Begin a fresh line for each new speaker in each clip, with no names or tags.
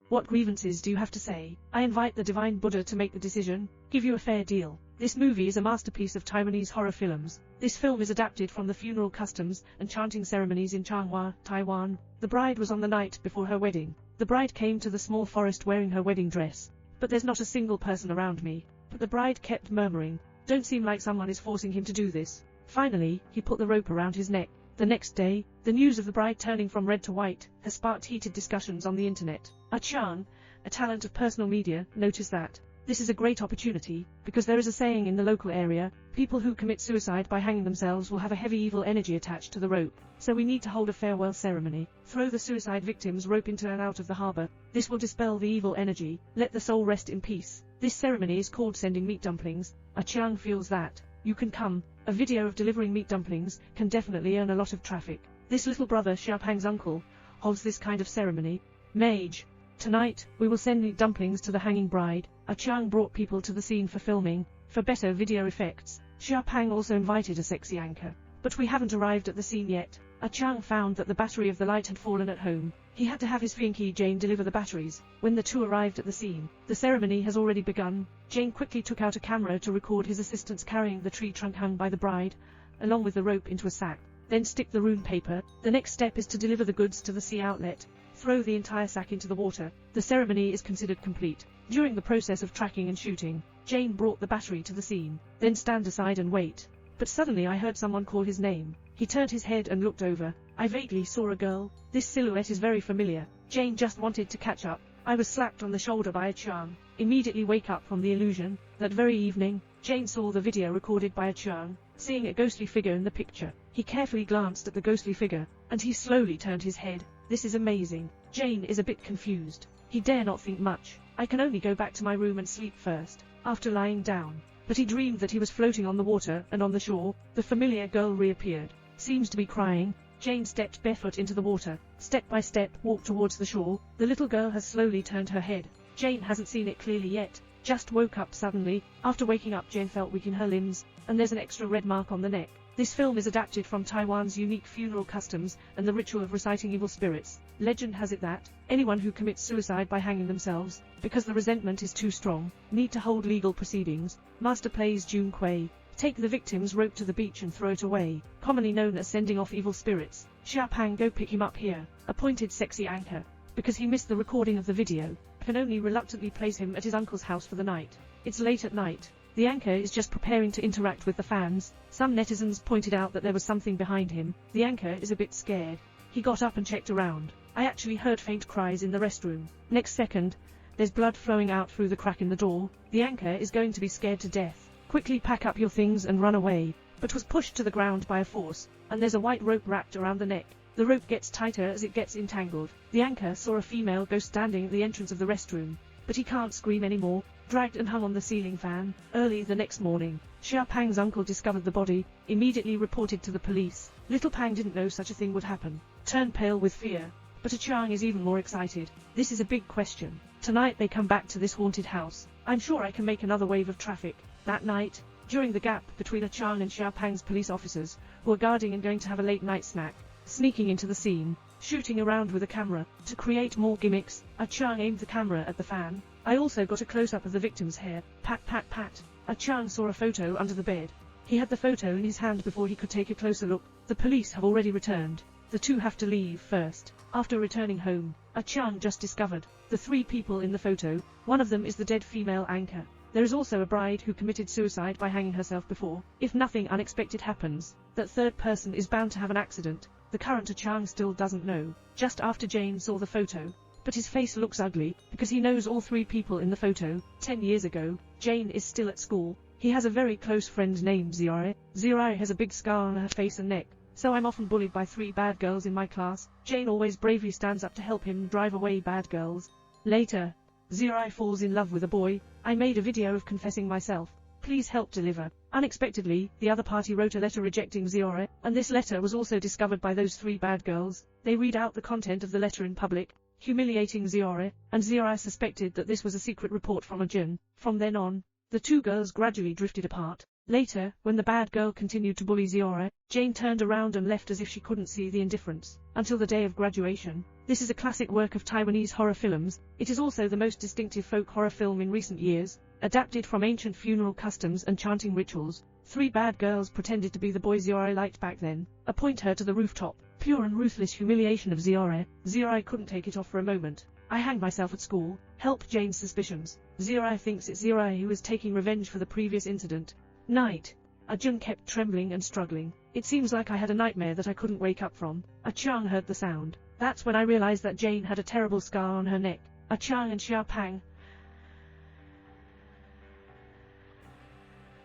What grievances do you have to say? I invite the divine Buddha to make the decision, give you a fair deal. This movie is a masterpiece of Taiwanese horror films. This film is adapted from the funeral customs and chanting ceremonies in Changhua, Taiwan. The bride was on the night before her wedding. The bride came to the small forest wearing her wedding dress. But there's not a single person around me. But the bride kept murmuring, "Don't seem like someone is forcing him to do this." Finally, he put the rope around his neck. The next day, the news of the bride turning from red to white has sparked heated discussions on the internet. Chang, a talent of personal media, noticed that this is a great opportunity, because there is a saying in the local area, people who commit suicide by hanging themselves will have a heavy evil energy attached to the rope. So we need to hold a farewell ceremony, throw the suicide victim's rope into and out of the harbor. This will dispel the evil energy, let the soul rest in peace. This ceremony is called sending meat dumplings. Chang feels that you can come. A video of delivering meat dumplings can definitely earn a lot of traffic. This little brother, Xiaopang's uncle, holds this kind of ceremony. Mage. Tonight, we will send meat dumplings to the hanging bride. Chang brought people to the scene for filming, for better video effects. Xiaopang also invited a sexy anchor. But we haven't arrived at the scene yet. Chang found that the battery of the light had fallen at home. He had to have his fiancée Jane deliver the batteries. When the two arrived at the scene, the ceremony has already begun. Jane quickly took out a camera to record his assistants carrying the tree trunk hung by the bride, along with the rope, into a sack. Then stick the rune paper. The next step is to deliver the goods to the sea outlet. Throw the entire sack into the water. The ceremony is considered complete. During the process of tracking and shooting, Jane brought the battery to the scene. Then stand aside and wait. But suddenly I heard someone call his name. He turned his head and looked over. I vaguely saw a girl. This silhouette is very familiar. Jane just wanted to catch up. I was slapped on the shoulder by Chang. Immediately wake up from the illusion. That very evening, Jane saw the video recorded by Chang, seeing a ghostly figure in the picture. He carefully glanced at the ghostly figure, and he slowly turned his head. This is amazing. Jane is a bit confused. He dare not think much. I can only go back to my room and sleep first, after lying down. But he dreamed that he was floating on the water, and on the shore, the familiar girl reappeared. Seems to be crying. Jane stepped barefoot into the water, step by step walked towards the shore. The little girl has slowly turned her head. Jane hasn't seen it clearly yet, just woke up suddenly. After waking up, Jane felt weak in her limbs, and there's an extra red mark on the neck. This film is adapted from Taiwan's unique funeral customs and the ritual of reciting evil spirits. Legend has it that anyone who commits suicide by hanging themselves, because the resentment is too strong, need to hold legal proceedings. Master plays Jun Kui. Take the victim's rope to the beach and throw it away, commonly known as sending off evil spirits. Xiaopang, go pick him up here. Appointed sexy anchor. Because he missed the recording of the video, can only reluctantly place him at his uncle's house for the night. It's late at night. The anchor is just preparing to interact with the fans. Some netizens pointed out that there was something behind him. The anchor is a bit scared. He got up and checked around. I actually heard faint cries in the restroom. Next second, there's blood flowing out through the crack in the door. The anchor is going to be scared to death. Quickly pack up your things and run away. But was pushed to the ground by a force, and there's a white rope wrapped around the neck. The rope gets tighter as it gets entangled. The anchor saw a female ghost standing at the entrance of the restroom. But he can't scream anymore. Dragged and hung on the ceiling fan. Early the next morning, Xiaopang's uncle discovered the body, immediately reported to the police. Little Pang didn't know such a thing would happen. Turned pale with fear. But Chang is even more excited. This is a big question. Tonight they come back to this haunted house. I'm sure I can make another wave of traffic. That night, during the gap between Chang and Xiaopang's police officers, who are guarding and going to have a late night snack, sneaking into the scene, shooting around with a camera. To create more gimmicks, Chang aimed the camera at the fan. I also got a close-up of the victim's hair. Pat pat pat. Chang saw a photo under the bed. He had the photo in his hand before he could take a closer look. The police have already returned. The two have to leave first. After returning home, Chang just discovered the three people in the photo. One of them is the dead female anchor. There is also a bride who committed suicide by hanging herself before. If nothing unexpected happens, that third person is bound to have an accident. The current Chang still doesn't know. Just after Jane saw the photo. But his face looks ugly, because he knows all three people in the photo. 10 years ago, Jane is still at school. He has a very close friend named Zirai. Zirai has a big scar on her face and neck. So I'm often bullied by 3 bad girls in my class. Jane always bravely stands up to help him drive away bad girls. Later, Zirai falls in love with a boy. I made a video of confessing myself. Please help deliver. Unexpectedly, the other party wrote a letter rejecting Zirai, and this letter was also discovered by those 3 bad girls. They read out the content of the letter in public, humiliating Zirai, and Zirai suspected that this was a secret report from Jun. From then on, the 2 girls gradually drifted apart. Later, when the bad girl continued to bully Zirai, Jane turned around and left as if she couldn't see the indifference. Until the day of graduation, This is a classic work of Taiwanese horror films. It is also the most distinctive folk horror film in recent years, adapted from ancient funeral customs and chanting rituals. 3 bad girls pretended to be the boy Ziore liked back then, appoint her to the rooftop. Pure and ruthless humiliation of Ziore. Ziore couldn't take it off for a moment. I hanged myself at school. Help Jane's suspicions. Ziore thinks it's Ziore who is taking revenge for the previous incident. Night. Ajun kept trembling and struggling. It seems like I had a nightmare that I couldn't wake up from. Achang heard the sound. That's when I realized that Jane had a terrible scar on her neck. Achang and Xiaopang.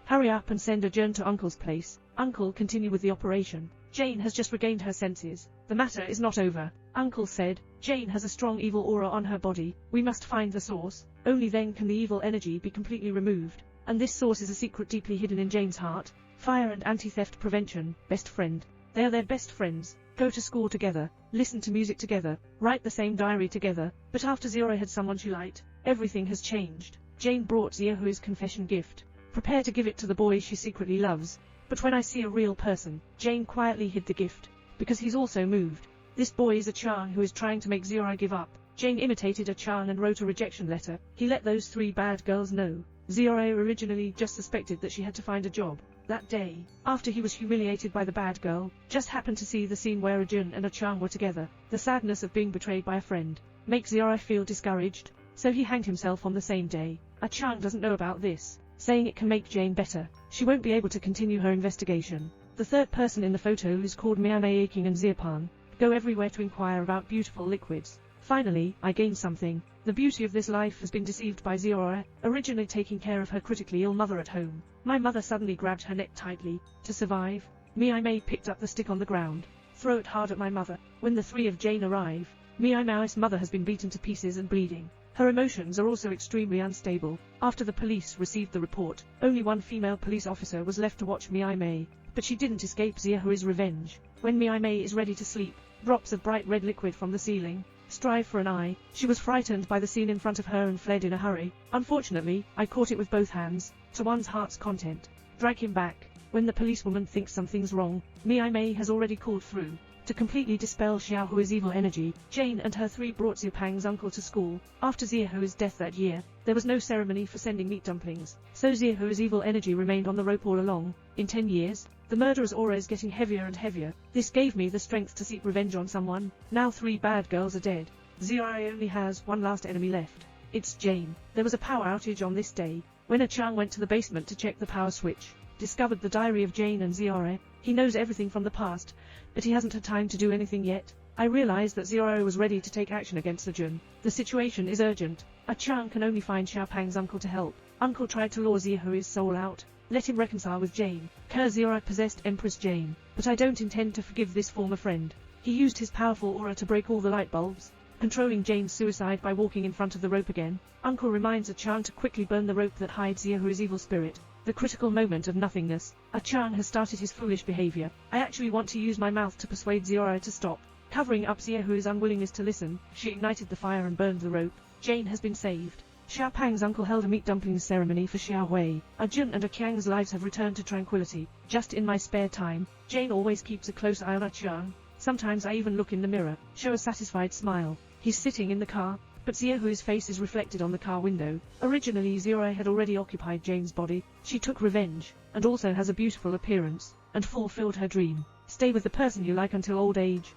Hurry up and send Ajun to Uncle's place. Uncle, continue with the operation. Jane has just regained her senses. The matter is not over. Uncle said, Jane has a strong evil aura on her body. We must find the source. Only then can the evil energy be completely removed. And this source is a secret deeply hidden in Jane's heart. Fire and anti-theft prevention, best friend. They are their best friends. Go to school together, listen to music together, write the same diary together. But after Ziore had someone she liked, everything has changed. Jane brought Ziahui's confession gift. Prepare to give it to the boy she secretly loves. But when I see a real person, Jane quietly hid the gift. Because he's also moved. This boy is Achang who is trying to make Ziore give up. Jane imitated Achang and wrote a rejection letter. He let those 3 bad girls know. Ziore originally just suspected that she had to find a job. That day, after he was humiliated by the bad girl, just happened to see the scene where Ajun and Achang were together. The sadness of being betrayed by a friend makes Ziore feel discouraged, so he hanged himself on the same day. Achang doesn't know about this, saying it can make Jane better. She won't be able to continue her investigation. The 3rd person in the photo is called Miame Aking and Zirpan. Go everywhere to inquire about beautiful liquids. Finally, I gained something. The beauty of this life has been deceived by Ziore, originally taking care of her critically ill mother at home. My mother suddenly grabbed her neck tightly. To survive, Miame picked up the stick on the ground. Throw it hard at my mother. When the 3 of Jane arrive, Miame's mother has been beaten to pieces and bleeding. Her emotions are also extremely unstable. After the police received the report, only 1 female police officer was left to watch Miame, but she didn't escape Ziahui's revenge. When Miame is ready to sleep, drops of bright red liquid from the ceiling strive for an eye. She was frightened by the scene in front of her and fled in a hurry. Unfortunately, I caught it with both hands. To one's heart's content. Drag him back. When the policewoman thinks something's wrong, Miame has already called through. To completely dispel Xiaohui's evil energy, Jane and her 3 brought Ziapang's uncle to school. After Ziahui's death that year, there was no ceremony for sending meat dumplings, so Ziahui's evil energy remained on the rope all along. In 10 years, the murderer's aura is getting heavier and heavier. This gave me the strength to seek revenge on someone. Now 3 bad girls are dead. Ziore only has 1 last enemy left. It's Jane. There was a power outage on this day. When Achang went to the basement to check the power switch, discovered the diary of Jane and Ziore. He knows everything from the past, but he hasn't had time to do anything yet. I realized that Ziore was ready to take action against Ajun. The situation is urgent. Achang can only find Xiaopang's uncle to help. Uncle tried to lure Ziahui's soul out. Let him reconcile with Jane. Ziore possessed Empress Jane, but I don't intend to forgive this former friend. He used his powerful aura to break all the light bulbs, controlling Jane's suicide by walking in front of the rope again. Uncle reminds Achang to quickly burn the rope that hides Ziahui's evil spirit. The critical moment of nothingness. Achang has started his foolish behavior. I actually want to use my mouth to persuade Ziore to stop. Covering up Ziahui's unwillingness to listen, she ignited the fire and burned the rope. Jane has been saved. Xiaopang's uncle held a meat dumplings ceremony for Xiaohui. Ajun and Aqiang's lives have returned to tranquility. Just in my spare time, Jane always keeps a close eye on Achang. Sometimes I even look in the mirror, show a satisfied smile. He's sitting in the car, but Ziahui's face is reflected on the car window. Originally Ziore had already occupied Jane's body. She took revenge, and also has a beautiful appearance, and fulfilled her dream. Stay with the person you like until old age.